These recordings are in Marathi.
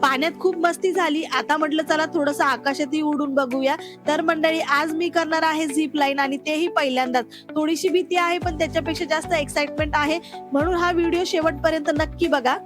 पाण्यात खूप मस्ती झाली. आता म्हटलं चला थोडंसं आकाशातही उडून बघूया. तर मंडळी आज मी करणार आहे झिप लाईन आणि तेही पहिल्यांदाच. थोडीशी भीती आहे पण त्याच्यापेक्षा जास्त एक्साइटमेंट आहे. म्हणून हा व्हिडिओ शेवटपर्यंत नक्की बघा.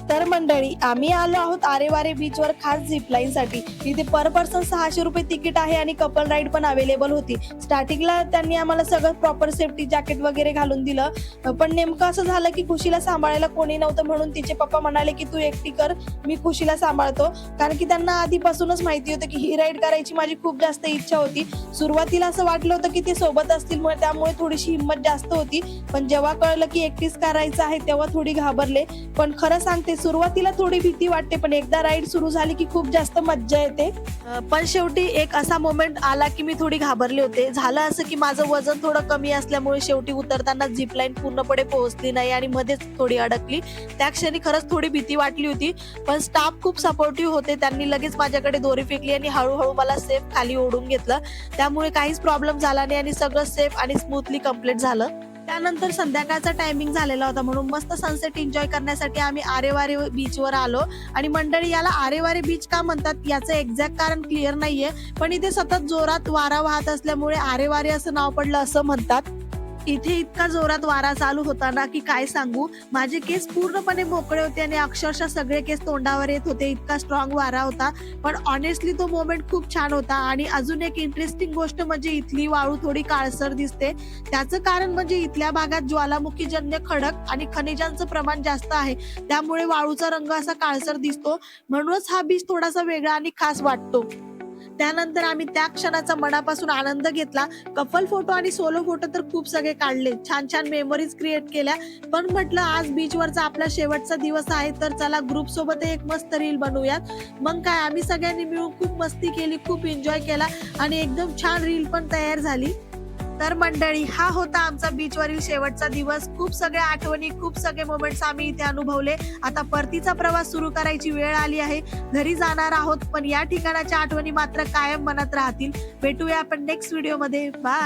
तर मंडळी आम्ही आलो आहोत आरेवारे बीचवर खास झिपलाईन साठी. इथे पर पर्सन 600 रुपये तिकीट आहे आणि कपल राईड पण अवेलेबल होती. स्टार्टिंगला त्यांनी आम्हाला सगळं प्रॉपर सेफ्टी जॅकेट वगैरे घालून दिलं. पण नेमकं असं झालं की खुशीला सांभाळायला कोणी नव्हतं म्हणून तिचे पप्पा म्हणाले की तू एकटी कर, मी खुशीला सांभाळतो. कारण की त्यांना आधीपासूनच माहिती होतं की ही राईड करायची माझी खूप जास्त इच्छा होती. सुरुवातीला असं वाटलं होतं की ते सोबत असतील त्यामुळे थोडीशी हिंमत जास्त होती. पण जेव्हा कळलं की एकटीच करायचं आहे तेव्हा थोडी घाबरले. पण खरं सांगते सुरुवातीला थोडी भीती वाटते पण एकदा राईड सुरू झाली की खूप जास्त मज्जा येते. पण शेवटी एक असा मोमेंट आला की मी थोडी घाबरले होते. झालं असं की माझं वजन थोडं कमी असल्यामुळे शेवटी उतरताना झिप लाईन पूर्णपणे पोहोचली नाही आणि मध्येच थोडी अडकली. त्या क्षणी खरंच थोडी भीती वाटली होती. पण स्टाफ खूप सपोर्टिव्ह होते. त्यांनी लगेच माझ्याकडे दोरी फेकली आणि हळूहळू मला सेफ खाली ओढून घेतलं. त्यामुळे काहीच प्रॉब्लेम झाला नाही आणि सगळं सेफ आणि स्मूथली कम्प्लीट झालं. त्यानंतर संध्याकाळचा टायमिंग झालेला होता म्हणून मस्त सनसेट एन्जॉय करण्यासाठी आम्ही आरेवारे बीचवर आलो. आणि मंडळी याला आरेवारे बीच का म्हणतात याचं एक्झॅक्ट कारण क्लिअर नाहीये. पण इथे सतत जोरात वारा वाहत असल्यामुळे आरेवारे असं नाव पडलं असं म्हणतात. इथे इतका जोरात वारा चालू होता ना की काय सांगू. माझे केस पूर्णपणे मोकळे होते आणि अक्षरशः सगळे केस तोंडावर येत होते. इतका स्ट्रॉंग वारा होता. पण ऑनेस्टली तो मोमेंट खूप छान होता. आणि अजून एक इंटरेस्टिंग गोष्ट म्हणजे इथली वाळू थोडी काळसर दिसते. त्याचं कारण म्हणजे इथल्या भागात ज्वालामुखीजन्य खडक आणि खनिजांचं प्रमाण जास्त आहे. त्यामुळे वाळूचा रंग असा काळसर दिसतो. म्हणूनच हा बीच थोडासा वेगळा आणि खास वाटतो. त्यानंतर आम्ही त्या क्षणाचा मनापासून आनंद घेतला. कपल फोटो आणि सोलो फोटो तर खूप सगळे काढले. छान छान मेमरीज क्रिएट केल्या. पण म्हटलं आज बीचवरचा आपला शेवटचा दिवस आहे तर चला ग्रुप सोबत एक मस्त रील बनवूयात. मग काय आम्ही सगळ्यांनी मिळून खूप मस्ती केली, खूप एन्जॉय केला आणि एकदम छान रील पण तयार झाली. तर मंडळी हा होता आमचा बीचवरील शेवटचा दिवस. खूप सगळ्या आठवणी, खूप सगळे मोमेंट्स आम्ही इथे अनुभवले. आता परतीचा प्रवास सुरू करायची वेळ आली आहे. घरी जाणार आहोत पण या ठिकाणाच्या आठवणी मात्र कायम मनात राहतील. भेटूया आपण नेक्स्ट व्हिडिओ मध्ये. बाय.